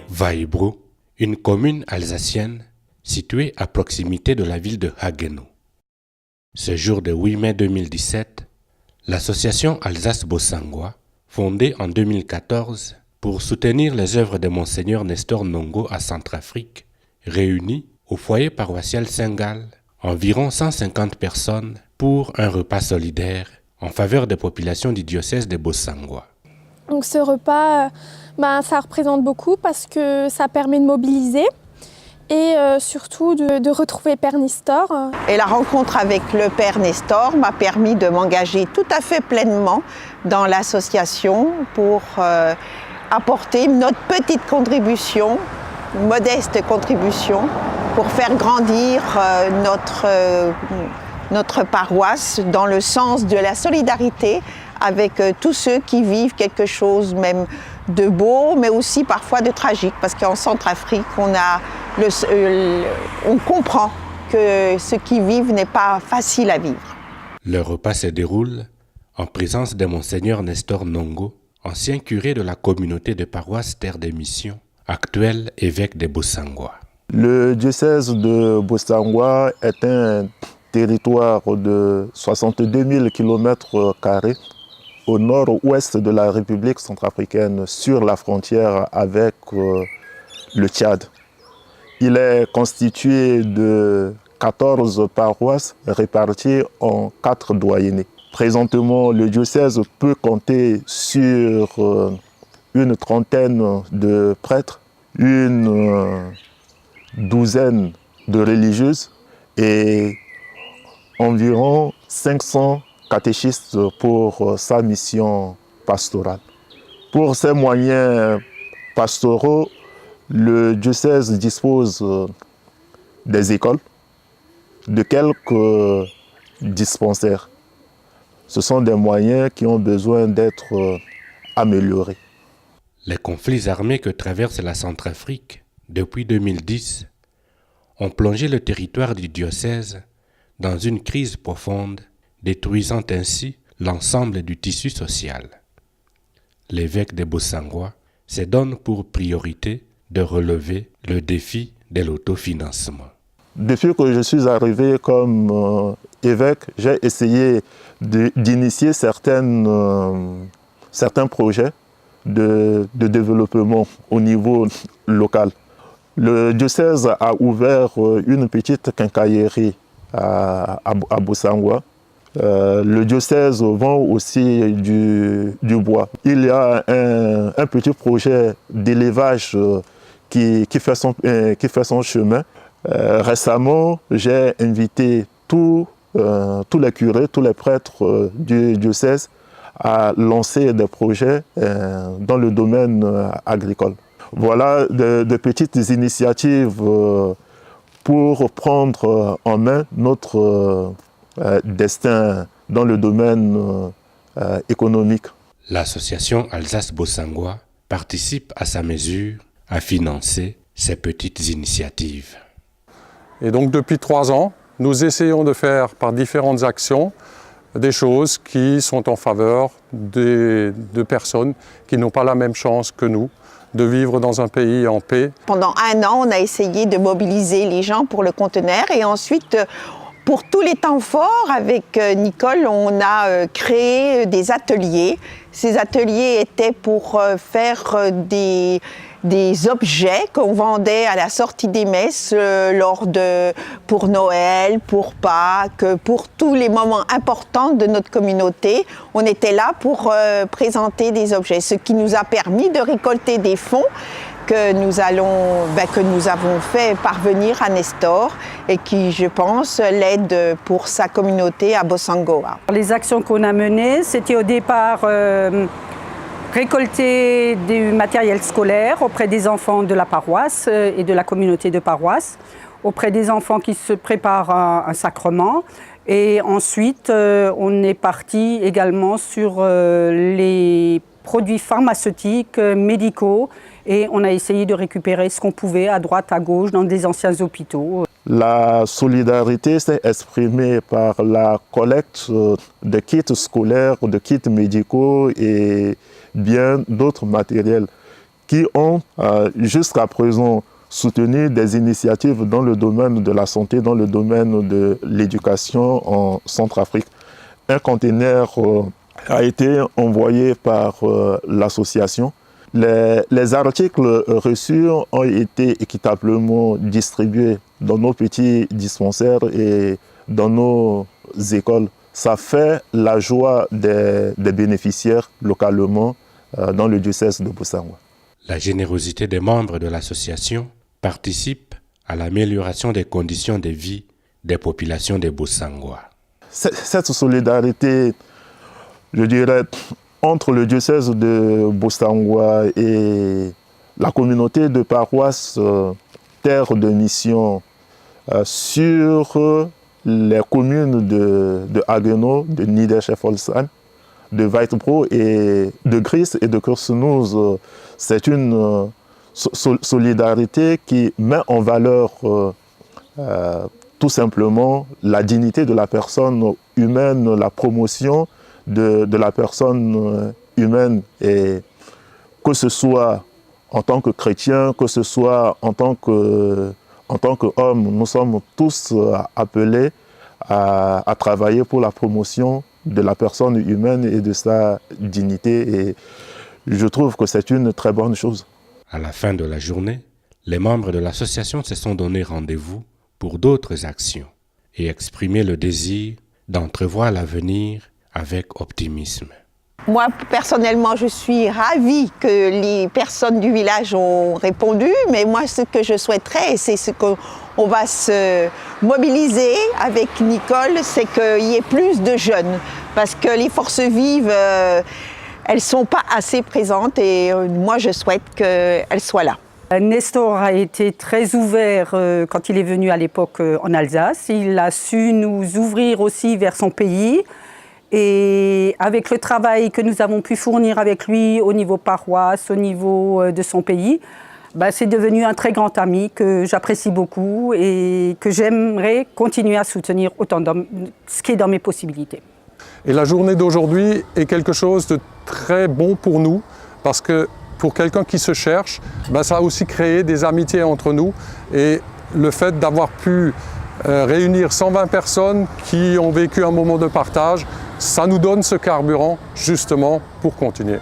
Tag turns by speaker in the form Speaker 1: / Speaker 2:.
Speaker 1: Vaibro, une commune alsacienne située à proximité de la ville de Haguenau. Ce jour de 8 mai 2017, l'association Alsace-Bossangoa, fondée en 2014 pour soutenir les œuvres de Monseigneur Nestor Nongo à Centrafrique, réunit au foyer paroissial Saint-Gall environ 150 personnes pour un repas solidaire en faveur des populations du diocèse de Bossangoa.
Speaker 2: Donc ce repas, ça représente beaucoup parce que ça permet de mobiliser et surtout de retrouver Père Nestor.
Speaker 3: Et la rencontre avec le Père Nestor m'a permis de m'engager tout à fait pleinement dans l'association pour apporter notre petite contribution, une modeste contribution, pour faire grandir notre paroisse dans le sens de la solidarité avec tous ceux qui vivent quelque chose même de beau, mais aussi parfois de tragique, parce qu'en Centrafrique, on comprend que ce qu'ils vivent n'est pas facile à vivre.
Speaker 1: Le repas se déroule en présence de Monseigneur Nestor Nongo, ancien curé de la communauté de paroisse Terre des Missions, actuel évêque de Bossangoa.
Speaker 4: Le diocèse de Bossangoa est un territoire de 62 000 km² au nord-ouest de la République centrafricaine, sur la frontière avec le Tchad. Il est constitué de 14 paroisses réparties en 4 doyennés. Présentement, le diocèse peut compter sur une trentaine de prêtres, une douzaine de religieuses et environ 500 catéchistes pour sa mission pastorale. Pour ces moyens pastoraux, le diocèse dispose des écoles, de quelques dispensaires. Ce sont des moyens qui ont besoin d'être améliorés.
Speaker 1: Les conflits armés que traverse la Centrafrique depuis 2010 ont plongé le territoire du diocèse dans une crise profonde, détruisant ainsi l'ensemble du tissu social. L'évêque de Bossangoa se donne pour priorité de relever le défi de l'autofinancement.
Speaker 4: Depuis que je suis arrivé comme évêque, j'ai essayé d'initier certains projets de développement au niveau local. Le diocèse a ouvert une petite quincaillerie à Bossangoa. Le diocèse vend aussi du bois. Il y a un petit projet d'élevage qui fait son chemin. Récemment, j'ai invité tous les curés, tous les prêtres du diocèse à lancer des projets dans le domaine agricole. Voilà de petites initiatives pour prendre en main notre destin dans le domaine économique.
Speaker 1: L'association Alsace-Bossangoa participe à sa mesure à financer ces petites initiatives.
Speaker 5: Et donc depuis 3 ans, nous essayons de faire par différentes actions des choses qui sont en faveur de personnes qui n'ont pas la même chance que nous de vivre dans un pays en paix.
Speaker 3: Pendant 1 an, on a essayé de mobiliser les gens pour le conteneur et ensuite, pour tous les temps forts, avec Nicole, on a créé des ateliers. Ces ateliers étaient pour faire des objets qu'on vendait à la sortie des messes pour Noël, pour Pâques, pour tous les moments importants de notre communauté. On était là pour présenter des objets, ce qui nous a permis de récolter des fonds que nous avons fait parvenir à Nestor et qui, je pense, l'aide pour sa communauté à Bossangoa.
Speaker 6: Les actions qu'on a menées, c'était au départ récolter du matériel scolaire auprès des enfants de la paroisse et de la communauté de paroisse, auprès des enfants qui se préparent à un sacrement. Et ensuite, on est parti également sur les produits pharmaceutiques, médicaux, et on a essayé de récupérer ce qu'on pouvait à droite, à gauche, dans des anciens hôpitaux.
Speaker 4: La solidarité s'est exprimée par la collecte de kits scolaires, de kits médicaux et bien d'autres matériels qui ont jusqu'à présent soutenu des initiatives dans le domaine de la santé, dans le domaine de l'éducation en Centrafrique. Un conteneur a été envoyé par l'association. Les articles reçus ont été équitablement distribués dans nos petits dispensaires et dans nos écoles. Ça fait la joie des bénéficiaires localement dans le diocèse de Bossangoa.
Speaker 1: La générosité des membres de l'association participe à l'amélioration des conditions de vie des populations de Bossangoa.
Speaker 4: Cette solidarité, je dirais, entre le diocèse de Bossangoa et la communauté de paroisse Terre de Mission sur les communes de Haguenau, de Niederscheffolsheim, de Weitbro et de Gries et de Kursenouz, c'est une solidarité qui met en valeur tout simplement la dignité de la personne humaine, la promotion de la personne humaine, et que ce soit en tant que chrétien, que ce soit en tant qu'homme, nous sommes tous appelés à travailler pour la promotion de la personne humaine et de sa dignité, et je trouve que c'est une très bonne chose.
Speaker 1: À la fin de la journée, les membres de l'association se sont donné rendez-vous pour d'autres actions et exprimer le désir d'entrevoir l'avenir avec optimisme.
Speaker 3: Moi, personnellement, je suis ravie que les personnes du village ont répondu, mais moi, ce que je souhaiterais, c'est ce qu'on va se mobiliser avec Nicole, c'est qu'il y ait plus de jeunes, parce que les forces vives, elles ne sont pas assez présentes, et moi, je souhaite qu'elles soient là.
Speaker 6: Nestor a été très ouvert quand il est venu à l'époque en Alsace. Il a su nous ouvrir aussi vers son pays. Et avec le travail que nous avons pu fournir avec lui au niveau paroisse, au niveau de son pays, c'est devenu un très grand ami que j'apprécie beaucoup et que j'aimerais continuer à soutenir autant ce qui est dans mes possibilités.
Speaker 5: Et la journée d'aujourd'hui est quelque chose de très bon pour nous, parce que pour quelqu'un qui se cherche, ça a aussi créé des amitiés entre nous, et le fait d'avoir pu réunir 120 personnes qui ont vécu un moment de partage, ça nous donne ce carburant justement pour continuer.